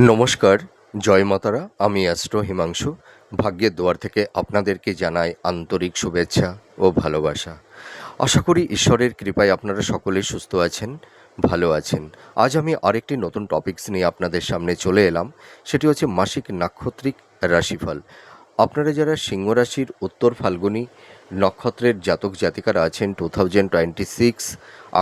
নমস্কার, জয় মাতারা। আমি অ্যাস্ট্রো হিমাংশু। ভাগ্যের দুয়ার থেকে আপনাদেরকে জানাই আন্তরিক শুভেচ্ছা ও ভালোবাসা। আশা করি ঈশ্বরের কৃপায় আপনারা সকলেই সুস্থ আছেন, ভালো আছেন। আজ আমি আরেকটি নতুন টপিকস নিয়ে আপনাদের সামনে চলে এলাম। সেটি হচ্ছে মাসিক নাক্ষত্রিক রাশিফল। আপনারা যারা সিংহ রাশির উত্তর ফাল্গুনী নক্ষত্রের জাতক জাতিকারা আছেন, 2026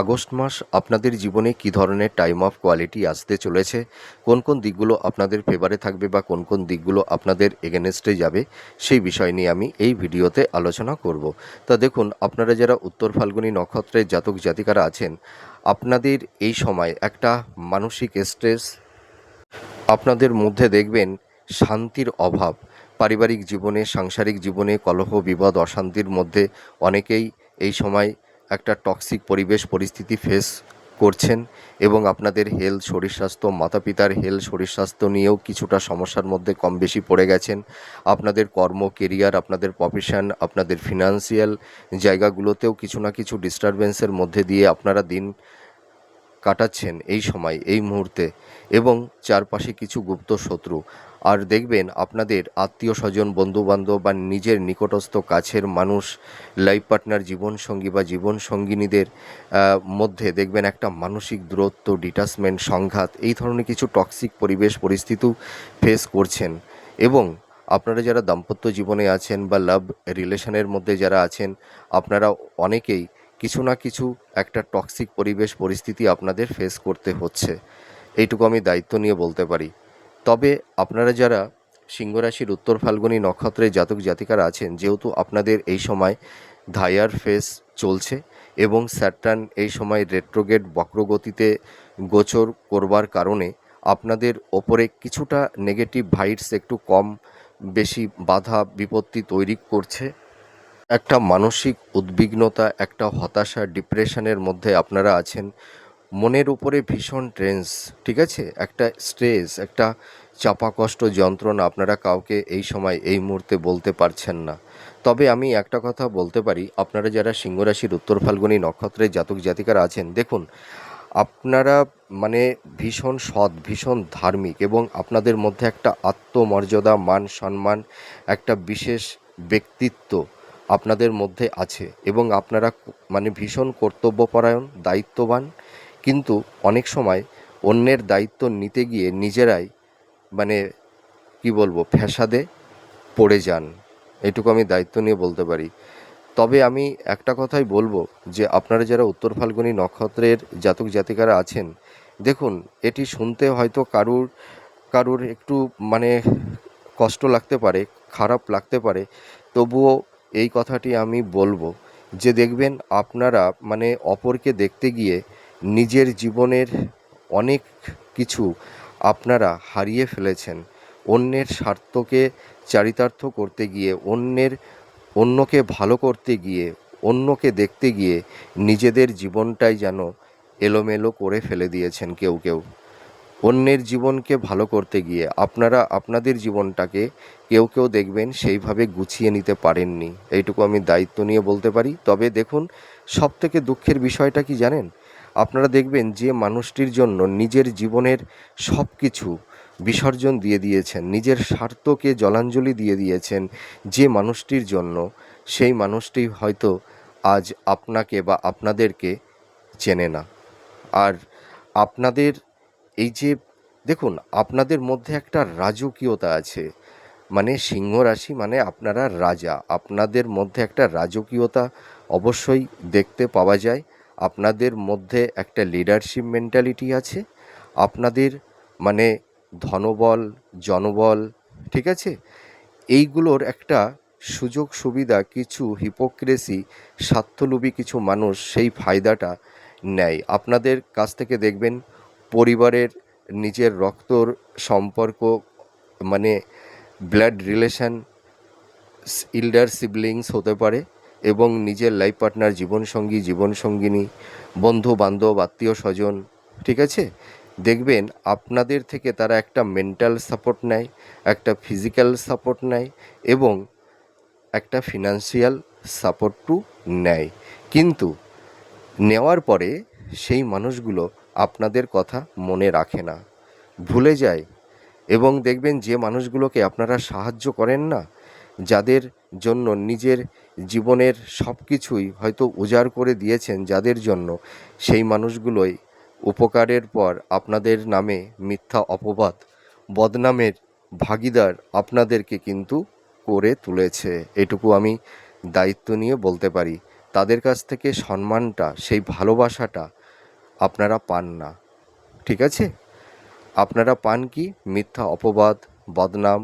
আগস্ট মাস আপনাদের জীবনে কী ধরনের টাইম অফ কোয়ালিটি আসতে চলেছে, কোন কোন দিকগুলো আপনাদের ফেভারে থাকবে বা কোন কোন দিকগুলো আপনাদের এগেনস্টে যাবে, সেই বিষয় নিয়ে আমি এই ভিডিওতে আলোচনা করব। তা দেখুন, আপনারা যারা উত্তর ফাল্গুনী নক্ষত্রের জাতক জাতিকারা আছেন, আপনাদের এই সময় একটা মানসিক স্ট্রেস, আপনাদের মধ্যে দেখবেন শান্তির অভাব। পারিবারিক জীবনে, সাংসারিক জীবনে কলহ, বিবাদ, অশান্তির মধ্যে অনেকেই এই সময় একটা টক্সিক পরিবেশ পরিস্থিতি ফেস করছেন এবং আপনাদের হেলথ, শরীর স্বাস্থ্য, মাতা পিতার হেলথ, শরীর স্বাস্থ্য নিয়েও কিছুটা সমস্যার মধ্যে কম বেশি পড়ে গেছেন। আপনাদের কর্ম, কেরিয়ার, আপনাদের প্রফেশন, আপনাদের ফিনান্সিয়াল জায়গাগুলোতেও কিছু না কিছু ডিস্টারবেন্সের মধ্যে দিয়ে আপনারা দিন কাটাচ্ছেন এই সময়, এই মুহূর্তে। এবং চারপাশে কিছু গুপ্ত শত্রু। আর দেখবেন আপনাদের আত্মীয় স্বজন, বন্ধুবান্ধব বা নিজের নিকটস্থ কাছের মানুষ, লাইফ পার্টনার, জীবনসঙ্গী বা জীবনসঙ্গিনীদের মধ্যে দেখবেন একটা মানসিক দূরত্ব, ডিটাচমেন্ট, সংঘাত, এই ধরনের কিছু টক্সিক পরিবেশ পরিস্থিতিও ফেস করছেন। এবং আপনারা যারা দাম্পত্য জীবনে আছেন বা লাভ রিলেশনের মধ্যে যারা আছেন, আপনারা অনেকেই কিছু না কিছু একটা টক্সিক পরিবেশ পরিস্থিতি আপনাদের ফেস করতে হচ্ছে, এইটুকু আমি দায়িত্ব নিয়ে বলতে পারি। তবে আপনারা যারা সিংহ রাশির উত্তর ফাল্গুনী নক্ষত্রের জাতক জাতিকারা আছেন, যেহেতু আপনাদের এই সময় ধাইয়ার ফেস চলছে এবং স্যাটার্ন এই সময় রেট্রোগেট বক্রগতিতে গোচর করবার কারণে আপনাদের ওপরে কিছুটা নেগেটিভ ভাইবস একটু কম বেশি বাধা বিপত্তি তৈরি করছে। একটা মানসিক উদ্বিগ্নতা, একটা হতাশা, ডিপ্রেশনের মধ্যে আপনারা আছেন। মনের উপরে ভীষণ টেন্স, ঠিক আছে, একটা স্ট্রেস, একটা চাপা কষ্ট, যন্ত্রণা আপনারা কাউকে এই সময় এই মুহূর্তে বলতে পারছেন না। তবে আমি একটা কথা বলতে পারি, আপনারা যারা সিংহ রাশির উত্তর ফাল্গুনী নক্ষত্রের জাতক জাতিকারা আছেন, দেখুন আপনারা মানে ভীষণ সৎ, ভীষণ ধার্মিক এবং আপনাদের মধ্যে একটা আত্মমর্যাদা, মান সম্মান, একটা বিশেষ ব্যক্তিত্ব আপনাদের মধ্যে আছে এবং আপনারা মানে ভীষণ কর্তব্যপরায়ণ, দায়িত্ববান। কিন্তু অনেক সময় অন্যের দায়িত্ব নিতে গিয়ে নিজেরাই মানে কি বলবো, ফ্যাসাদে পড়ে যান, এটুকু আমি দায়িত্ব নিয়ে বলতে পারি। তবে আমি একটা কথাই বলবো যে আপনারা যারা উত্তর ফাল্গুনী নক্ষত্রের জাতক জাতিকারা আছেন, দেখুন এটি শুনতে হয়তো কারুর কারুর একটু মানে কষ্ট লাগতে পারে, খারাপ লাগতে পারে, তবুও এই কথাটি আমি বলবো যে দেখবেন আপনারা মানে অপরকে দেখতে গিয়ে নিজের জীবনের অনেক কিছু আপনারা হারিয়ে ফেলেছেন। অন্যের স্বার্থকে চারিতার্থ করতে গিয়ে, অন্যকে ভালো করতে গিয়ে, অন্যকে দেখতে গিয়ে নিজেদের জীবনটাই যেন এলোমেলো করে ফেলে দিয়েছেন কেউ কেউ। অন্যের জীবনকে ভালো করতে গিয়ে আপনারা আপনাদের জীবনটাকে কেউ কেউ দেখবেন সেইভাবে গুছিয়ে নিতে পারেননি, এইটুকু আমি দায়িত্ব নিয়ে বলতে পারি। তবে দেখুন, সবথেকে দুঃখের বিষয়টা কি জানেন, আপনারা দেখবেন যে মানুষটির জন্য নিজের জীবনের সব কিছু বিসর্জন দিয়ে দিয়েছেন, নিজের স্বার্থকে জলাঞ্জলি দিয়ে দিয়েছেন যে মানুষটির জন্য, সেই মানুষটি হয়তো আজ আপনাকে বা আপনাদেরকে চেনে না। আর আপনাদের এই যে দেখুন, আপনাদের মধ্যে একটা রাজকীয়তা আছে, মানে সিংহ রাশি মানে আপনারা রাজা, আপনাদের মধ্যে একটা রাজকীয়তা অবশ্যই দেখতে পাওয়া যায়। আপনাদের মধ্যে একটা লিডারশিপ মেন্টালিটি আছে। আপনাদের মানে ধনবল, জনবল, ঠিক আছে, এইগুলোর একটা সুযোগ সুবিধা কিছু হিপোক্রেসি, স্বার্থলোভী কিছু মানুষ সেই ফায়দাটা নেয় আপনাদের কাছ থেকে। দেখবেন পরিবারের নিজের রক্তর সম্পর্ক, মানে ব্লাড রিলেশন, ইল্ডার সিবলিংস হতে পারে, এবং নিজের লাইফ পার্টনার, জীবনসঙ্গী, জীবনসঙ্গিনী, বন্ধু বান্ধব, আত্মীয় স্বজন, ঠিক আছে, দেখবেন আপনাদের থেকে তারা একটা মেন্টাল সাপোর্ট নেয়, একটা ফিজিক্যাল সাপোর্ট নেয় এবং একটা ফিনান্সিয়াল সাপোর্টও নেয়। কিন্তু নেওয়ার পরে সেই মানুষগুলো আপনাদের কথা মনে রাখে না, ভুলে যায় এবং দেখবেন যে মানুষগুলোকে আপনারা সাহায্য করেন না, যাদের জন্য নিজের জীবনের সব কিছুই হয়তো উজাড় করে দিয়েছেন, যাদের জন্য, সেই মানুষগুলোই উপকারের পর আপনাদের নামে মিথ্যা অপবাদ, বদনামের ভাগীদার আপনাদেরকে কিন্তু করে তুলেছে। এটুকু আমি দায়িত্ব নিয়ে বলতে পারি। তাদের কাছ থেকে সম্মানটা, সেই ভালোবাসাটা আপনারা পান না। ঠিক আছে? আপনারা পান কি? মিথ্যা অপবাদ, বদনাম,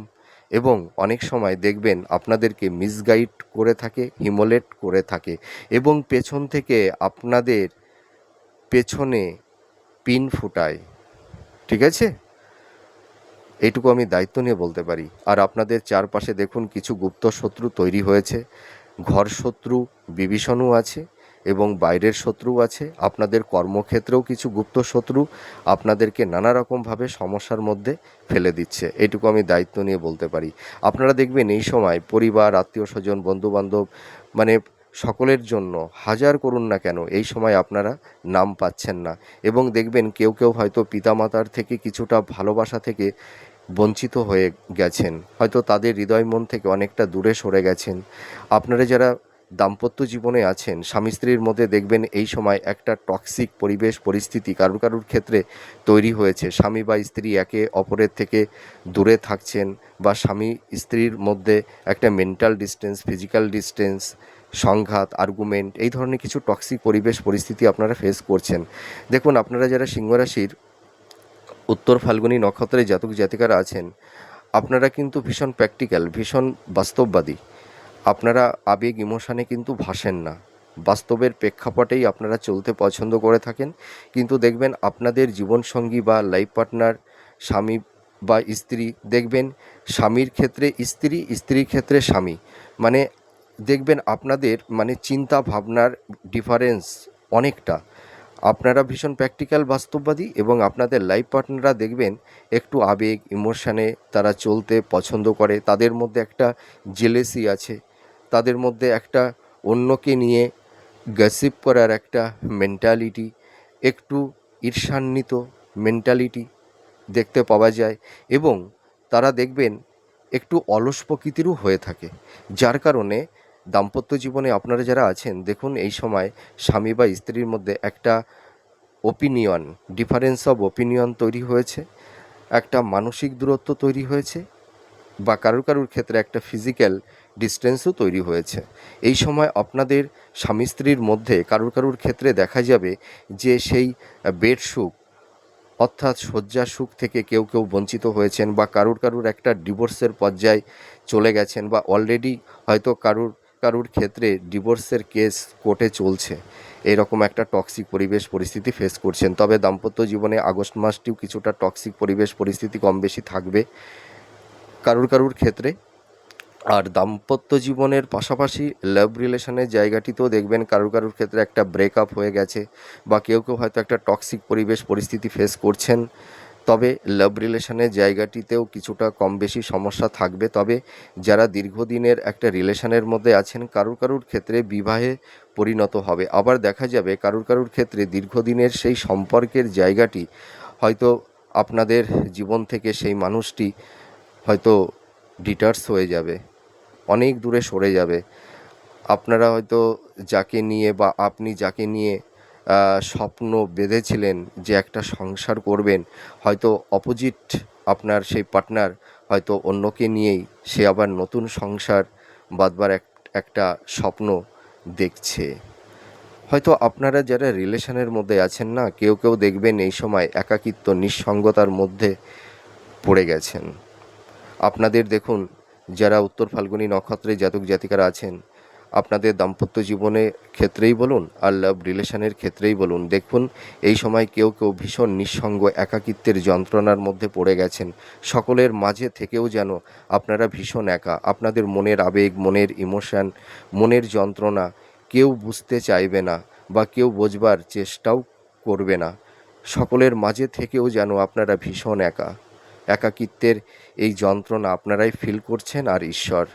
এবং অনেক সময় দেখবেন আপনাদেরকে মিসগাইড করে থাকে, হিমোলেট করে থাকে, এবং পেছন থেকে আপনাদের পেছনে পিন ফুটায়। ঠিক আছে? এইটুকু আমি দায়িত্ব নিয়ে বলতে পারি। আর আপনাদের চারপাশে দেখুন কিছু গুপ্ত শত্রু তৈরি হয়েছে। ঘর শত্রু বিভীষণও আছে এবং বাইরের শত্রু আছে। আপনাদের কর্মক্ষেত্রেও কিছু গুপ্ত শত্রু আপনাদেরকে নানা রকমভাবে সমস্যার মধ্যে ফেলে দিচ্ছে। এইটুকু আমি দায়িত্ব নিয়ে বলতে পারি। আপনারা দেখবেন এই সময় পরিবার, আত্মীয় স্বজন, বন্ধুবান্ধব, মানে সকলের জন্য হাজার করুন না কেন, এই সময় আপনারা নাম পাচ্ছেন না। এবং দেখবেন কেউ কেউ হয়তো পিতামাতার থেকে কিছুটা ভালোবাসা থেকে বঞ্চিত হয়ে গেছেন, হয়তো তাদের হৃদয় মন থেকে অনেকটা দূরে সরে গেছেন। আপনারা যারা দাম্পত্য জীবনে আছেন, স্বামী স্ত্রীর মধ্যে দেখবেন এই সময় একটা টক্সিক পরিবেশ পরিস্থিতি কারুর কারুর ক্ষেত্রে তৈরি হয়েছে। স্বামী বা স্ত্রী একে অপরের থেকে দূরে থাকছেন, বা স্বামী স্ত্রীর মধ্যে একটা মেন্টাল ডিস্টেন্স, ফিজিক্যাল ডিস্টেন্স, সংঘাত, আর্গুমেন্ট, এই ধরনের কিছু টক্সিক পরিবেশ পরিস্থিতি আপনারা ফেস করছেন। দেখুন, আপনারা যারা সিংহ রাশির উত্তর ফাল্গুনী নক্ষত্রে জাতক জাতিকারা আছেন, আপনারা কিন্তু ভীষণ প্র্যাকটিক্যাল, ভীষণ বাস্তববাদী। আপনারা আবেগ, ইমোশানে কিন্তু ভাসেন না। বাস্তবের প্রেক্ষাপটেই আপনারা চলতে পছন্দ করে থাকেন। কিন্তু দেখবেন আপনাদের জীবনসঙ্গী বা লাইফ পার্টনার, স্বামী বা স্ত্রী, দেখবেন স্বামীর ক্ষেত্রে স্ত্রী, স্ত্রীর ক্ষেত্রে স্বামী, মানে দেখবেন আপনাদের মানে চিন্তা ভাবনার ডিফারেন্স অনেকটা। আপনারা ভীষণ প্র্যাকটিক্যাল, বাস্তববাদী, এবং আপনাদের লাইফ পার্টনাররা দেখবেন একটু আবেগ, ইমোশানে তারা চলতে পছন্দ করে। তাদের মধ্যে একটা জেলেসি আছে, তাদের মধ্যে একটা অন্যকে নিয়ে গসিপ করার একটা মেন্টালিটি, একটু ঈর্ষান্বিত মেন্টালিটি দেখতে পাওয়া যায়। এবং তারা দেখবেন একটু অলস প্রকৃতিরও হয়ে থাকে, যার কারণে দাম্পত্য জীবনে আপনারা যারা আছেন, দেখুন এই সময় স্বামী বা স্ত্রীর মধ্যে একটা ওপিনিয়ন, ডিফারেন্স অফ ওপিনিয়ন তৈরি হয়েছে, একটা মানসিক দূরত্ব তৈরি হয়েছে, বা কারুর কারুর ক্ষেত্রে একটা ফিজিক্যাল ডিস্টেন্সও তৈরি হয়েছে। এই সময় আপনাদের স্বামী স্ত্রীর মধ্যে কারুর কারুর ক্ষেত্রে দেখা যাবে যে সেই বেড সুখ, অর্থাৎ শয্যার সুখ থেকে কেউ কেউ বঞ্চিত হয়েছেন, বা কারুর কারুর একটা ডিভোর্সের পর্যায়ে চলে গেছেন, বা অলরেডি হয়তো কারুর কারুর ক্ষেত্রে ডিভোর্সের কেস কোর্টে চলছে। এরকম একটা টক্সিক পরিবেশ পরিস্থিতি ফেস করছেন। তবে দাম্পত্য জীবনে আগস্ট মাসটিও কিছুটা টক্সিক পরিবেশ পরিস্থিতি কম বেশি থাকবে কারুর কারুর ক্ষেত্রে। আর দাম্পত্য জীবনের পাশাপাশি লাভ রিলেশনের জায়গাটিতেও দেখবেন কারুর কারুর ক্ষেত্রে একটা ব্রেকআপ হয়ে গেছে, বা কেউ কেউ হয়তো একটা টক্সিক পরিবেশ পরিস্থিতি ফেস করছেন। তবে লাভ রিলেশনের জায়গাটিতেও কিছুটা কম বেশি সমস্যা থাকবে। তবে যারা দীর্ঘদিনের একটা রিলেশনের মধ্যে আছেন, কারুর কারুর ক্ষেত্রে বিবাহে পরিণত হবে। আবার দেখা যাবে কারুর কারুর ক্ষেত্রে দীর্ঘদিনের সেই সম্পর্কের জায়গাটি হয়তো আপনাদের জীবন থেকে সেই মানুষটি হয়তো ডিটার্স হয়ে যাবে, অনেক দূরে সরে যাবে। আপনারা হয়তো যাকে নিয়ে, বা আপনি যাকে নিয়ে স্বপ্ন বেঁধেছিলেন যে একটা সংসার করবেন, হয়তো অপোজিট আপনার সেই পার্টনার হয়তো অন্যকে নিয়েই সে আবার নতুন সংসার বাঁধবার একটা স্বপ্ন দেখছে। হয়তো আপনারা যারা রিলেশনের মধ্যে আছেন না, কেউ কেউ দেখবেন এই সময় একাকিত্ব, নিঃসঙ্গতার মধ্যে পড়ে গেছেন। আপনাদের দেখুন, যারা উত্তর ফাল্গুনী নক্ষত্রে জাতক জাতিকারা আছেন, আপনাদের দাম্পত্য জীবনের ক্ষেত্রেই বলুন আর লাভ রিলেশনের ক্ষেত্রেই বলুন, দেখুন এই সময় কেউ কেউ ভীষণ নিঃসঙ্গ, একাকিত্বের যন্ত্রণার মধ্যে পড়ে গেছেন। সকলের মাঝে থেকেও যেন আপনারা ভীষণ একা। আপনাদের মনের আবেগ, মনের ইমোশান, মনের যন্ত্রণা কেউ বুঝতে চাইবে না, বা কেউ বোঝবার চেষ্টাও করবে না। সকলের মাঝে থেকেও যেন আপনারা ভীষণ একা। একাকিত্বের এই যন্ত্রণা আপনারাই ফিল করছেন, আর ঈশ্বর।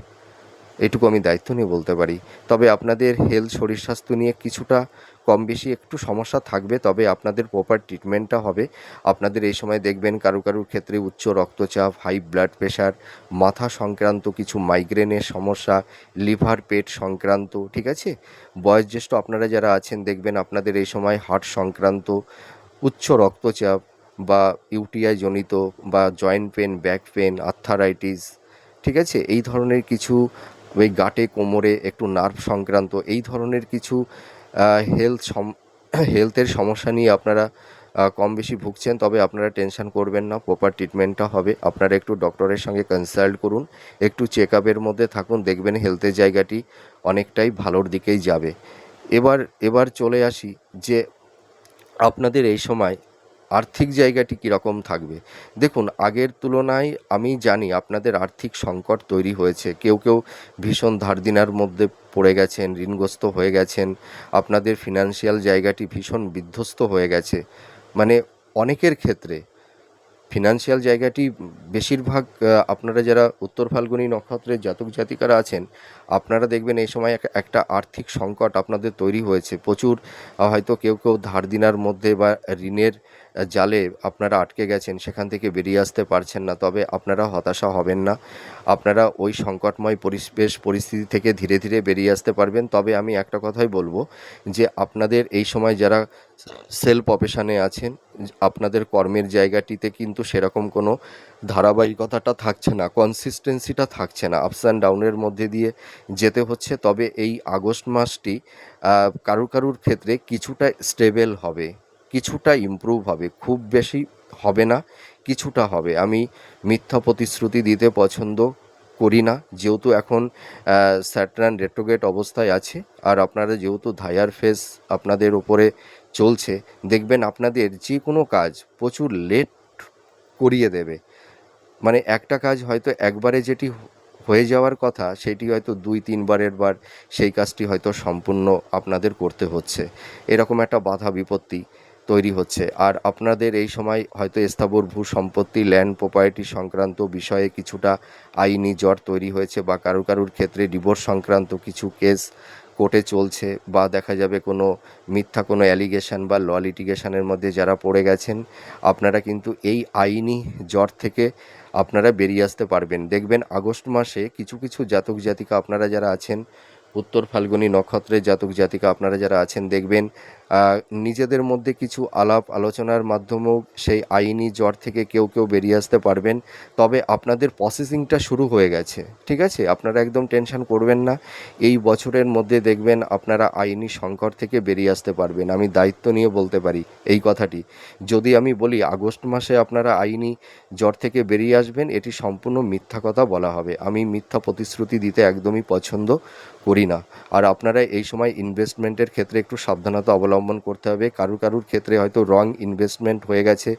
এটুকু আমি দায়িত্ব নিয়ে বলতে পারি। তবে আপনাদের হেলথ, শরীর স্বাস্থ্য নিয়ে কিছুটা কম বেশি একটু সমস্যা থাকবে, তবে আপনাদের প্রপার ট্রিটমেন্টটা হবে। আপনাদের এই সময় দেখবেন কারুর ক্ষেত্রে উচ্চ রক্তচাপ, হাই ব্লাড প্রেশার, মাথা সংক্রান্ত কিছু মাইগ্রেনের সমস্যা, লিভার পেট সংক্রান্ত, ঠিক আছে। বয়োজ্যেষ্ঠ আপনারা যারা আছেন দেখবেন আপনাদের এই সময় হার্ট সংক্রান্ত, উচ্চ রক্তচাপ বা ইউটিআই জনিত বা joint pain, back pain, arthritis, ঠিক আছে, এই ধরনের কিছু, ওই গাঁটে কোমরে একটু নার্ভ সংক্রান্ত এই ধরনের কিছু হেলথের সমস্যা নিয়ে আপনারা কম বেশি ভুগছেন। তবে আপনারা টেনশন করবেন না, প্রপার ট্রিটমেন্টটা হবে। আপনারা একটু ডক্টরের সঙ্গে কনসাল্ট করুন, একটু চেক আপের মধ্যে থাকুন, দেখবেন হেলথের জায়গাটি অনেকটাই ভালোর দিকেই যাবে। এবার চলে আসি যে আপনাদের এই সময় আর্থিক জায়গাটি কীরকম থাকবে। দেখুন, আগের তুলনায় আমি জানি আপনাদের আর্থিক সংকট তৈরি হয়েছে। কেউ ভীষণ ধার দেনার মধ্যে পড়ে গেছেন, ঋণগ্রস্ত হয়ে গেছেন, আপনাদের ফিনান্সিয়াল জায়গাটি ভীষণ বিধ্বস্ত হয়ে গেছে। মানে অনেকের ক্ষেত্রে ফিনান্সিয়াল জায়গাটি বেশিরভাগ আপনারা যারা উত্তর ফাল্গুনী নক্ষত্রের জাতক জাতিকারা আছেন, আপনারা দেখবেন এই সময় একটা আর্থিক সংকট আপনাদের তৈরি হয়েছে। প্রচুর হয়তো কেউ ধার দেনার মধ্যে বা ঋণের জালে আপনারা আটকে গেছেন, সেখান থেকে বেরিয়ে আসতে পারছেন না। তবে আপনারা হতাশা হবেন না, আপনারা ওই সংকটময় পরিস্থিতি থেকে ধীরে ধীরে বেরিয়ে আসতে পারবেন। তবে আমি একটা কথাই বলবো যে আপনাদের এই সময় যারা সেলফ প্রফেশনে আছেন, আপনাদের কর্মের জায়গাটিতে কিন্তু সেরকম কোনো ধারাবাহিকতাটা থাকছে না, কনসিস্টেন্সিটা থাকছে না, আপস অ্যান্ড ডাউনের মধ্যে দিয়ে যেতে হচ্ছে। তবে এই আগস্ট মাসটি কারুর ক্ষেত্রে কিছুটা স্টেবল হবে, কিছুটা ইমপ্রুভ হবে, খুব বেশি হবে না, কিছুটা হবে। আমি মিথ্যা প্রতিশ্রুতি দিতে পছন্দ করি না, যেহেতু এখন স্যাটার্ন রেট্রোগেট অবস্থায় আছে, আর আপনারা যেহেতু ধায়ার ফেস আপনাদের ওপরে চলছে, দেখবেন আপনাদের যে কোনো কাজ প্রচুর লেট করিয়ে দেবে। মানে একটা কাজ হয়তো একবারে যেটি হয়ে যাওয়ার কথা, সেটি হয়তো 2-3 বার সেই কাজটি হয়তো সম্পূর্ণ আপনাদের করতে হচ্ছে। এরকম একটা বাধা বিপত্তি তৈরি হচ্ছে। আর আপনাদের এই সময় হয়তো স্থাবর ভূ সম্পত্তি, ল্যান্ড প্রপার্টি সংক্রান্ত বিষয়ে কিছুটা আইনি জট তৈরি হয়েছে, বা কারুর ক্ষেত্রে ডিভোর্স সংক্রান্ত কিছু কেস কোর্টে চলছে, বা দেখা যাবে কোনো মিথ্যা কোনো অ্যালিগেশন বা ল লিটিগেশনের মধ্যে যারা পড়ে গেছেন, আপনারা কিন্তু এই আইনি জট থেকে আপনারা বেরিয়ে আসতে পারবেন। দেখবেন আগস্ট মাসে কিছু জাতক জাতিকা আপনারা যারা আছেন, উত্তর ফাল্গুনী নক্ষত্রের জাতক জাতিকা আপনারা যারা আছেন, দেখবেন নিজেদের মধ্যে কিছু আলাপ আলোচনার মাধ্যমেও সেই আইনি জট থেকে কেউ বেরিয়ে আসতে পারবেন। তবে আপনাদের প্রসেসিংটা শুরু হয়ে গেছে, ঠিক আছে, আপনারা একদম টেনশন করবেন না। এই বছরের মধ্যে দেখবেন আপনারা আইনি সংকট থেকে বেরিয়ে আসতে পারবেন। আমি দায়িত্ব নিয়ে বলতে পারি এই কথাটি। যদি আমি বলি আগস্ট মাসে আপনারা আইনি জট থেকে বেরিয়ে আসবেন, এটি সম্পূর্ণ মিথ্যা কথা বলা হবে। আমি মিথ্যা প্রতিশ্রুতি দিতে একদমই পছন্দ করি না। আর আপনারা এই সময় ইনভেস্টমেন্টের ক্ষেত্রে একটু সাবধানতা অবলম্বন করতে হবে। কারুর ক্ষেত্রে হয়তো রং ইনভেস্টমেন্ট হয়ে গেছে,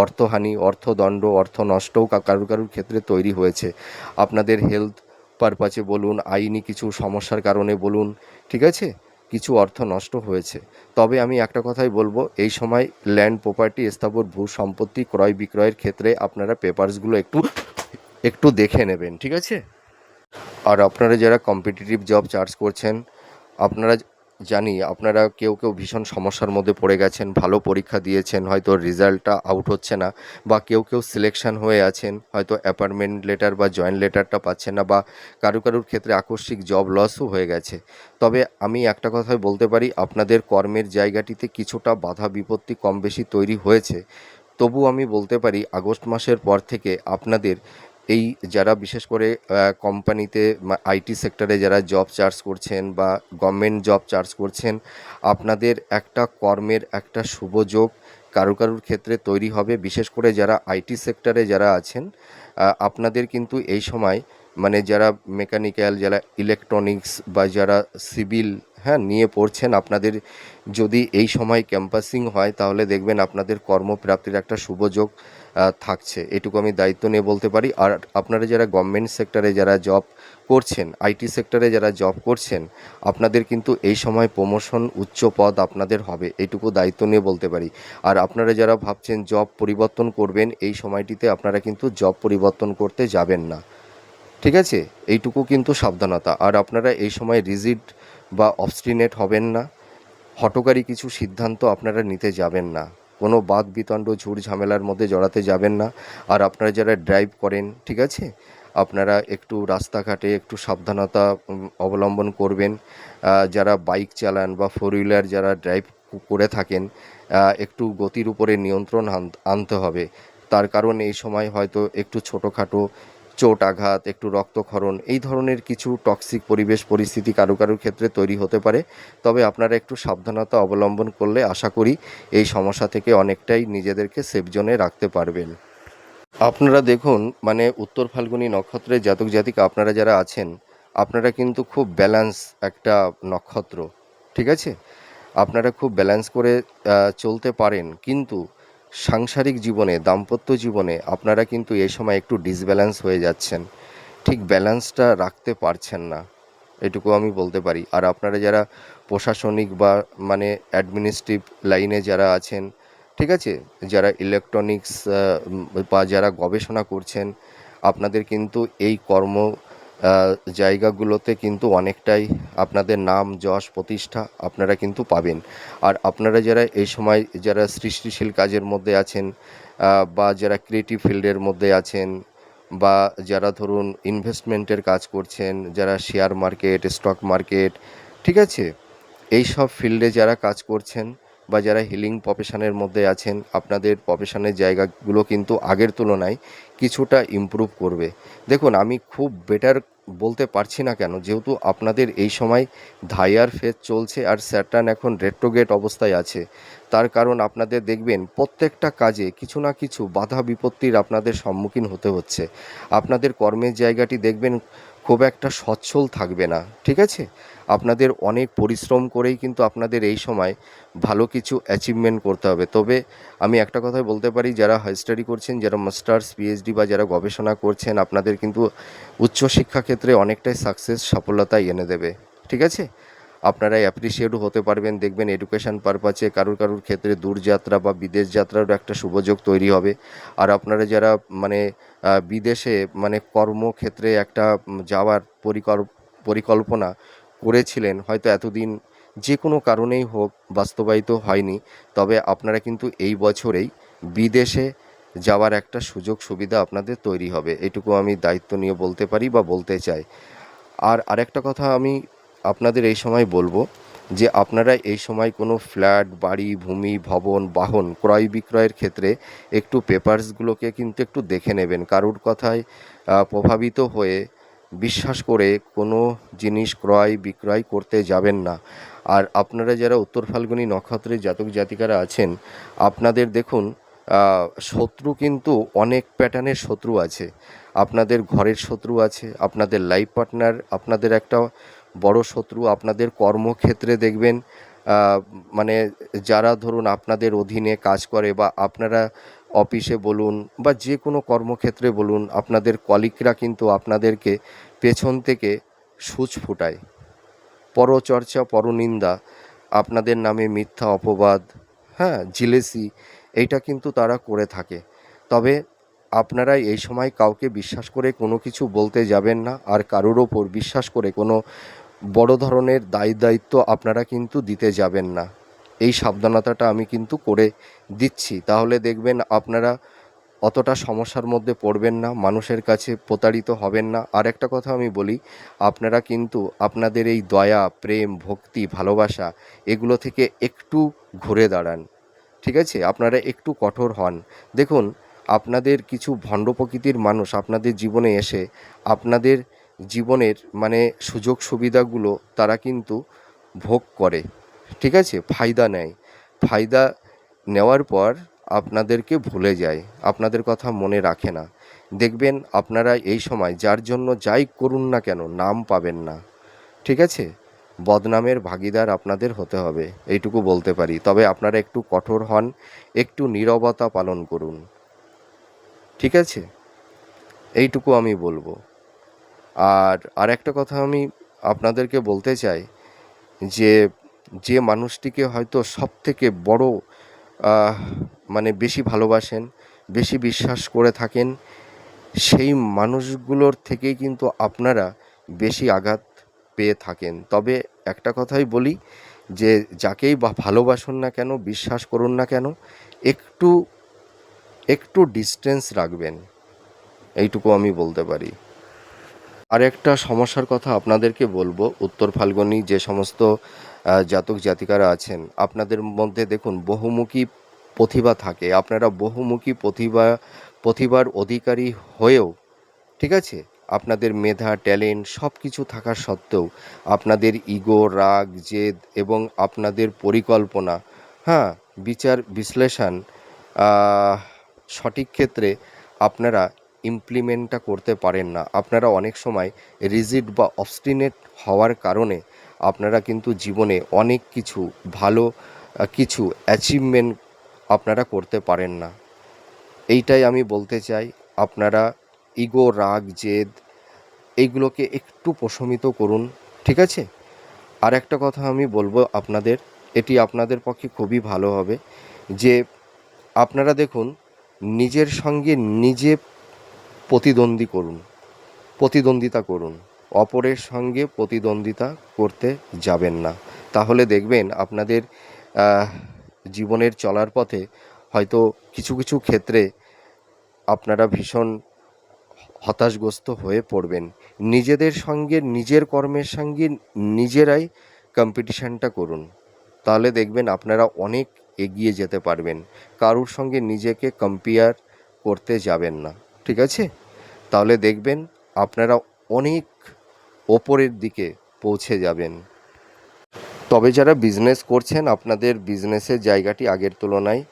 অর্থহানি, অর্থদণ্ড, অর্থ নষ্টও কারুর ক্ষেত্রে তৈরি হয়েছে। আপনাদের হেলথ পারপাসে বলুন, আইনি কিছু সমস্যার কারণে বলুন, ঠিক আছে, কিছু অর্থ নষ্ট হয়েছে। তবে আমি একটা কথাই বলবো, এই সময় ল্যান্ড প্রপার্টি, স্থাবর ভূ সম্পত্তি ক্রয় বিক্রয়ের ক্ষেত্রে আপনারা পেপারসগুলো একটু দেখে নেবেন, ঠিক আছে। আর আপনারা যারা কম্পিটিটিভ জব চার্জ করছেন, আপনারা জানি আপনারা কেউ ভীষণ সমস্যার মধ্যে পড়ে গেছেন, ভালো পরীক্ষা দিয়েছেন, হয়তো রেজাল্টটা আউট হচ্ছে না, বা কেউ সিলেকশন হয়ে আছেন, হয়তো অ্যাপয়েন্টমেন্ট লেটার বা জয়েন্ট লেটারটা পাচ্ছেন না, বা কারুর ক্ষেত্রে আকস্মিক জব লসও হয়ে গেছে। তবে আমি একটা কথাই বলতে পারি, আপনাদের কর্মের জায়গাটিতে কিছুটা বাধা বিপত্তি কম বেশি তৈরি হয়েছে। তবু আমি বলতে পারি আগস্ট মাসের পর থেকে আপনাদের এই যারা বিশেষ করে কোম্পানিতে আইটি সেক্টরে যারা জব চার্জ করছেন বা গভর্নমেন্ট জব চার্জ করছেন, আপনাদের একটা কর্মের একটা শুভ যোগ কারুর ক্ষেত্রে তৈরি হবে। বিশেষ করে যারা আইটি সেক্টরে যারা আছেন, আপনাদের কিন্তু এই সময় মানে যারা মেকানিক্যাল, যারা ইলেকট্রনিক্স বা যারা সিভিল, হ্যাঁ, নিয়ে পড়ছেন, আপনাদের যদি এই সময় ক্যাম্পাসিং হয় তাহলে দেখবেন আপনাদের কর্মপ্রাপ্তির একটা শুভ যোগ থাকছে। এটুকু আমি দায়িত্ব নিয়ে বলতে পারি। আর আপনারা যারা গভর্নমেন্ট সেক্টরে যারা জব করছেন, আইটি সেক্টরে যারা জব করছেন, আপনাদের কিন্তু এই সময় প্রমোশন, উচ্চ পদ আপনাদের হবে, এইটুকু দায়িত্ব নিয়ে বলতে পারি। আর আপনারা যারা ভাবছেন জব পরিবর্তন করবেন, এই সময়টিতে আপনারা কিন্তু জব পরিবর্তন করতে যাবেন না, ঠিক আছে, এইটুকু কিন্তু সাবধানতা। আর আপনারা এই সময় রিজিড বা অবস্টিনেট হবেন না, হঠকারী কিছু সিদ্ধান্ত আপনারা নিতে যাবেন না, কোনো বাদ বিতণ্ড ঝুট ঝামেলার মধ্যে জড়াতে যাবেন না। আর আপনারা যারা ড্রাইভ করেন, ঠিক আছে, আপনারা একটু রাস্তাঘাটে একটু সাবধানতা অবলম্বন করবেন। যারা বাইক চালান বা ফোর হুইলার যারা ড্রাইভ করে থাকেন, একটু গতির উপরে নিয়ন্ত্রণ আনতে হবে। তার কারণ এই সময় হয়তো একটু ছোটোখাটো চোট আঘাত, একটু রক্তক্ষরণ, এই ধরনের কিছু টক্সিক পরিবেশ পরিস্থিতি কারুর ক্ষেত্রে তৈরি হতে পারে। তবে আপনারা একটু সাবধানতা অবলম্বন করলে আশা করি এই সমস্যা থেকে অনেকটাই নিজেদেরকে সেফ জোনে রাখতে পারবেন। আপনারা দেখুন, মানে উত্তর ফাল্গুনী নক্ষত্রের জাতক জাতিকা আপনারা যারা আছেন, আপনারা কিন্তু খুব ব্যালেন্স একটা নক্ষত্র, ঠিক আছে। আপনারা খুব ব্যালেন্স করে চলতে পারেন, কিন্তু সাংসারিক জীবনে, দাম্পত্য জীবনে আপনারা কিন্তু এই সময় একটু ডিসব্যালেন্স হয়ে যাচ্ছেন, ঠিক ব্যালেন্সটা রাখতে পারছেন না, এটুকু আমি বলতে পারি। আর আপনারা যারা প্রশাসনিক বা মানে অ্যাডমিনিস্ট্রেটিভ লাইনে যারা আছেন, ঠিক আছে, যারা ইলেকট্রনিক্স বা যারা গবেষণা করছেন, আপনাদের কিন্তু এই জায়গাগুলোতে কিন্তু অনেকটাই আপনাদের নাম যশ প্রতিষ্ঠা আপনারা কিন্তু পাবেন। আর আপনারা যারা এই সময় যারা সৃষ্টিশীল কাজের মধ্যে আছেন, বা যারা ক্রিয়েটিভ ফিল্ডের মধ্যে আছেন, বা যারা ধরুন ইনভেস্টমেন্টের কাজ করছেন, যারা শেয়ার মার্কেট, স্টক মার্কেট, ঠিক আছে, এই সব ফিল্ডে যারা কাজ করছেন, বা যারা হিলিং প্রফেশনের মধ্যে আছেন, আপনাদের প্রফেশনের জায়গাগুলো কিন্তু আগের তুলনায় কিছুটা ইমপ্রুভ করবে। দেখুন, আমি খুব বেটার বলতে পারছি না কেন, যেহেতু আপনাদের এই সময় ধাইয়ার ফেজ চলছে আর স্যাটার্ন এখন রেট্রোগেট অবস্থায় আছে। তার কারণ আপনাদের দেখবেন প্রত্যেকটা কাজে কিছু না কিছু বাধা বিপত্তির আপনাদের সম্মুখীন হতে হচ্ছে। আপনাদের কর্মের জায়গাটি দেখবেন খুব একটা সচ্ছল থাকবে না, ঠিক আছে। আপনাদের অনেক পরিশ্রম করেই কিন্তু আপনাদের এই সময় ভালো কিছু অ্যাচিভমেন্ট করতে হবে। তবে আমি একটা কথাই বলতে পারি, যারা হাই স্টাডি করছেন, যারা মাস্টার্স পিএইচডি বা যারা গবেষণা করছেন, আপনাদের কিন্তু উচ্চশিক্ষা ক্ষেত্রে অনেকটাই সাকসেস সফলতা এনে দেবে, ঠিক আছে। আপনারা অ্যাপ্রিসিয়েটও হতে পারবেন, দেখবেন এডুকেশন পারপাসে কারুর ক্ষেত্রে দূরযাত্রা বা বিদেশ যাত্রারও একটা শুভযোগ তৈরি হবে। আর আপনারা যারা মানে বিদেশে মানে কর্মক্ষেত্রে একটা যাওয়ার পরিকল্পনা করেছিলেন, হয়তো এতদিন যে কোনো কারণেই হোক বাস্তবায়িত হয়নি, তবে আপনারা কিন্তু এই বছরেই বিদেশে যাওয়ার একটা সুযোগ সুবিধা আপনাদের তৈরি হবে, এটুকু আমি দায়িত্ব নিয়ে বলতে পারি বা বলতে চাই। আর আরেকটা কথা আমি আপনাদের এই সময় বলবো, যে আপনারা এই সময় কোনো ফ্ল্যাট, বাড়ি, ভূমি, ভবন, বাহন ক্রয় বিক্রয়ের ক্ষেত্রে একটু পেপারসগুলোকে কিন্তু একটু দেখে নেবেন। কারুর কথায় প্রভাবিত হয়ে বিশ্বাস করে কোনো জিনিস ক্রয় বিক্রয় করতে যাবেন না। আর আপনারা যারা উত্তর ফাল্গুনী নক্ষত্রের জাতক জাতিকারা আছেন, আপনাদের দেখুন শত্রু কিন্তু অনেক প্যাটার্নের শত্রু আছে। আপনাদের ঘরের শত্রু আছে, আপনাদের লাইফ পার্টনার আপনাদের একটা বড় শত্রু, আপনাদের কর্মক্ষেত্রে দেখবেন মানে যারা ধরুন আপনাদের অধীনে কাজ করে, বা আপনারা অফিসে বলুন বা যে কোনো কর্মক্ষেত্রে বলুন, আপনাদের কলিগরা কিন্তু আপনাদেরকে পেছন থেকে সূচ ফোটায়, পরচর্চা, পরনিন্দা, আপনাদের নামে মিথ্যা অপবাদ, হ্যাঁ, জেলেসি, এইটা কিন্তু তারা করে থাকে। তবে আপনারা এই সময় কাউকে বিশ্বাস করে কোনো কিছু বলতে যাবেন না, আর কারোর ওপর বিশ্বাস করে কোনো বড় ধরনের দায়িত্ব আপনারা কিন্তু দিতে যাবেন না। এই সাবধানতাটা আমি কিন্তু করে দিচ্ছি, তাহলে দেখবেন আপনারা অতটা সমস্যার মধ্যে পড়বেন না, মানুষের কাছে প্রতারিত হবেন না। আর একটা কথা আমি বলি, আপনারা কিন্তু আপনাদের এই দয়া, প্রেম, ভক্তি, ভালোবাসা, এগুলো থেকে একটু ঘুরে দাঁড়ান, ঠিক আছে। আপনারা একটু কঠোর হন। দেখুন, আপনাদের কিছু ভণ্ড প্রকৃতির মানুষ আপনাদের জীবনে এসে আপনাদের জীবনের মানে সুযোগ সুবিধাগুলো তারা কিন্তু ভোগ করে, ঠিক আছে, ফায়দা নেয়। ফায়দা নেওয়ার পর আপনাদেরকে ভুলে যায়, আপনাদের কথা মনে রাখে না। দেখবেন আপনারা এই সময় যার জন্য যাই করুন না কেন নাম পাবেন না, ঠিক আছে। বদনামের ভাগীদার আপনাদের হতে হবে, এইটুকু বলতে পারি। তবে আপনারা একটু কঠোর হন, একটু নীরবতা পালন করুন, ঠিক আছে, এইটুকু আমি বলবো। আর আরেকটা কথা আমি আপনাদেরকে বলতে চাই, যে যে মানুষটিকে হয়তো সবথেকে বড় আহ, মানে বেশি ভালোবাসেন, বেশি বিশ্বাস করে থাকেন, সেই মানুষগুলোর থেকেই কিন্তু আপনারা বেশি আঘাত পেয়ে থাকেন। তবে একটা কথাই বলি, যে যাকেই ভালোবাসুন না কেন, বিশ্বাস করুন না কেন, একটু একটু ডিস্টেন্স রাখবেন, এইটুকু আমি বলতে পারি। আর একটা সমস্যার কথা আপনাদেরকে বলবো, উত্তর ফাল্গুনী যে সমস্ত জাতক জাতিকারা আছেন, আপনাদের মধ্যে দেখুন বহুমুখী প্রতিভা থাকে, আপনারা বহুমুখী প্রতিভার অধিকারী হয়েও, ঠিক আছে, আপনাদের মেধা, ট্যালেন্ট সব কিছু থাকা সত্ত্বেও আপনাদের ইগো, রাগ, জেদ এবং আপনাদের পরিকল্পনা, হ্যাঁ, বিচার বিশ্লেষণ সঠিক ক্ষেত্রে আপনারা ইমপ্লিমেন্টটা করতে পারেন না। আপনারা অনেক সময় রিজিড বা অবস্টিনেট হওয়ার কারণে আপনারা কিন্তু জীবনে অনেক কিছু ভালো কিছু অ্যাচিভমেন্ট আপনারা করতে পারেন না। এইটাই আমি বলতে চাই, আপনারা ইগো, রাগ, জেদ এইগুলোকে একটু প্রশমিত করুন, ঠিক আছে? আর একটা কথা আমি বলবো আপনাদের, এটি আপনাদের পক্ষে খুবই ভালো হবে, যে আপনারা দেখুন নিজের সঙ্গে নিজে প্রতিদ্বন্দ্বিতা করুন, অপরের সঙ্গে প্রতিদ্বন্দ্বিতা করতে যাবেন না। তাহলে দেখবেন আপনাদের জীবনের চলার পথে হয়তো কিছু কিছু ক্ষেত্রে আপনারা ভীষণ হতাশগ্রস্ত হয়ে পড়বেন। নিজেদের সঙ্গে, নিজের কর্মের সঙ্গে নিজেরাই কম্পিটিশানটা করুন, তাহলে দেখবেন আপনারা অনেক এগিয়ে যেতে পারবেন। কারুর সঙ্গে নিজেকে কম্পেয়ার করতে যাবেন না, ঠিক আছে? তাহলে দেখবেন আপনারা অনেক ওপরের দিকে পৌঁছে যাবেন। তবে যারা বিজনেস করছেন, আপনাদের বিজনেসের জায়গাটি আগের তুলনায়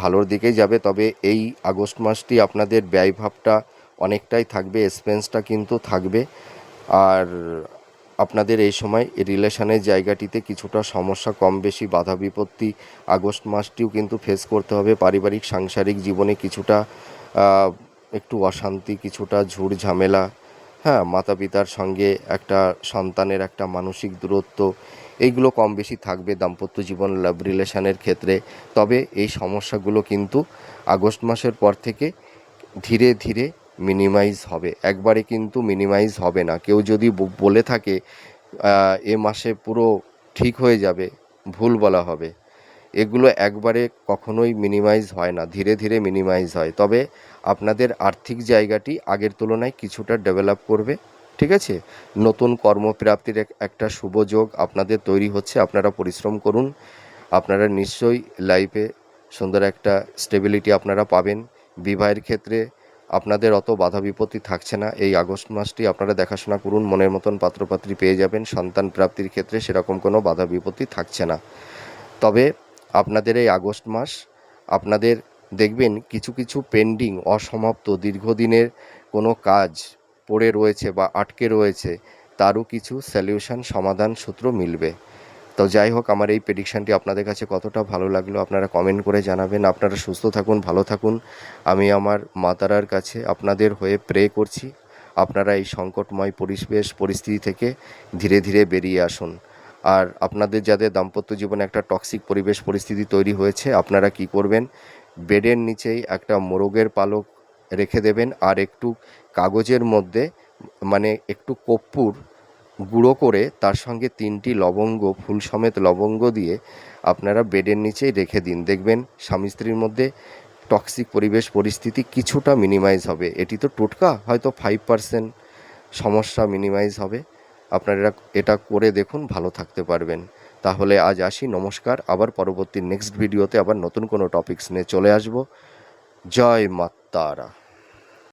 ভালোর দিকে যাবে, তবে এই আগস্ট মাসটি আপনাদের ব্যয়ভাবটা অনেকটাই থাকবে, এক্সপেন্সটা কিন্তু থাকবে। আর আপনাদের এই সময় রিলেশনের জায়গাটিতে কিছুটা সমস্যা, কম বেশি বাধা বিপত্তি আগস্ট মাসটিও কিন্তু ফেস করতে হবে। পারিবারিক সাংসারিক জীবনে কিছুটা একটু অশান্তি, কিছুটা ঝুট ঝামেলা, হ্যাঁ, মাতা পিতার সঙ্গে একটা সন্তানের একটা মানসিক দূরত্ব, এইগুলো কম বেশি থাকবে দাম্পত্য জীবন, লাভ রিলেশনের ক্ষেত্রে। তবে এই সমস্যাগুলো কিন্তু আগস্ট মাসের পর থেকে ধীরে ধীরে মিনিমাইজ হবে, একবারে কিন্তু মিনিমাইজ হবে না। কেউ যদি বলে থাকে এ মাসে পুরো ঠিক হয়ে যাবে, ভুল বলা হবে। এগুলো একবারে কখনোই মিনিমাইজ হয় না, ধীরে ধীরে মিনিমাইজ হয়। তবে আপনাদের আর্থিক জায়গাটি আগের তুলনায় কিছুটা ডেভেলপ করবে, ঠিক আছে? নতুন কর্মপ্রাপ্তির একটা শুভ যোগ আপনাদের তৈরি হচ্ছে, আপনারা পরিশ্রম করুন, আপনারা নিশ্চয়ই লাইফে সুন্দর একটা স্টেবিলিটি আপনারা পাবেন। বিবাহের ক্ষেত্রে আপনাদের অত বাধা বিপত্তি থাকছে না, এই আগস্ট মাসটি আপনারা দেখাশোনা করুন, মনের মতন পাত্রপাত্রী পেয়ে যাবেন। সন্তান প্রাপ্তির ক্ষেত্রে সেরকম কোনো বাধা বিপত্তি থাকছে না। তবে আপনাদের এই আগস্ট মাস আপনাদের দেখবেন কিছু কিছু পেন্ডিং, অসমাপ্ত, দীর্ঘদিনের কোনো কাজ পড়ে রয়েছে বা আটকে রয়েছে, তারও কিছু সলিউশন, সমাধান সূত্র মিলবে। তো যাই হোক, আমার এই প্রেডিকশানটি আপনাদের কাছে কতটা ভালো লাগলো আপনারা কমেন্ট করে জানাবেন। আপনারা সুস্থ থাকুন, ভালো থাকুন। আমি আমার মা তারার কাছে আপনাদের হয়ে প্রে করছি, আপনারা এই সংকটময় পরিস্থিতি থেকে ধীরে ধীরে বেরিয়ে আসুন। আর আপনাদের যাদের দাম্পত্য জীবনে একটা টক্সিক পরিস্থিতি তৈরি হয়েছে, আপনারা কি করবেন, বেডের নিচেই একটা মোরগের পালক রেখে দেবেন, আর একটু কাগজের মধ্যে মানে একটু কর্পূর গুঁড়ো করে তার সঙ্গে 3টি লবঙ্গ, ফুল সমেত লবঙ্গ দিয়ে আপনারা বেডের নিচেই রেখে দিন। দেখবেন স্বামী স্ত্রীর মধ্যে টক্সিক পরিস্থিতি কিছুটা মিনিমাইজ হবে। এটি তো টোটকা, হয়তো 5% সমস্যা মিনিমাইজ হবে। আপনারা এটা করে দেখুন, ভালো থাকতে পারবেন। তাহলে আজ আসি, নমস্কার। আবার পরবর্তী নেক্সট ভিডিওতে আবার নতুন কোনো টপিকস নিয়ে চলে আসব। জয় মা তারা।